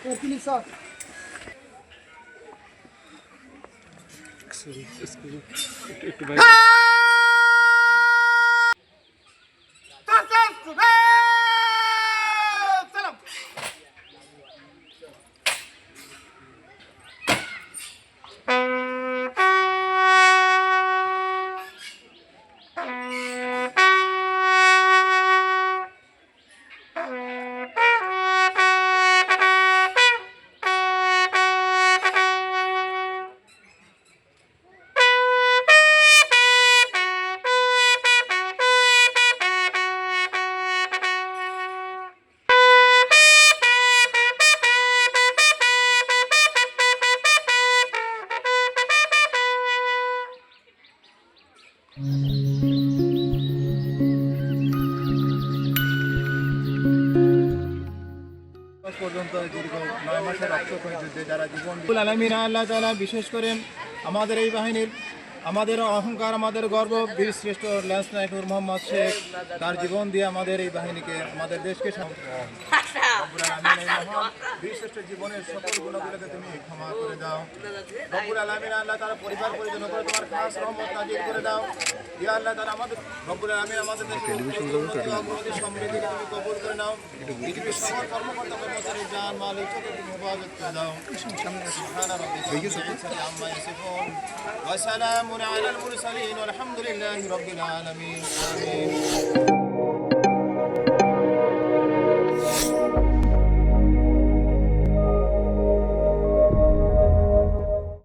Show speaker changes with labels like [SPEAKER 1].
[SPEAKER 1] Please sir.
[SPEAKER 2] একটু ভাই
[SPEAKER 3] পর্যন্ত দীর্ঘ 9 মাসের রক্তক্ষয়ী যুদ্ধে যারা জীবন আলমিন আল্লাহ তাআলা বিশেষ করে আমাদের এই বাহিনীর আমাদের অহংকার আমাদের গর্ব বীরশ্রেষ্ঠ ল্যান্স নাইট নূর মোহাম্মদ শেখ তার জীবন দিয়ে আমাদের এই বাহিনীকে আমাদের দেশকে বীরশ্রেষ্ঠ জীবনের সকল গুণগুলোকে তুমি ক্ষমা করে দাও। রব্বুল আলামিন আল্লাহ তাআলা পরিবার পরিজন করে তোমার খাস রহমত নাজিল করে দাও। ইয়া আল্লাহ তাআলা আমাদের রব্বুল আলামিন আমাদের দেশের অগ্রগতি সমৃদ্ধিকে তুমি কবুল করে নাও। পৃথিবীর সকল কর্মকর্তা কর্মচারী জান মাল ইজ্জতকে তুমি হেফাজত করে দাও। সুবহান রাব্বিকা রাব্বিল আম্মা ইয়াসিফুন ওয়া সালামুন আলাল মুরসালিন ওয়ালহামদুলিল্লাহি রাব্বিল আলামিন। আমিন।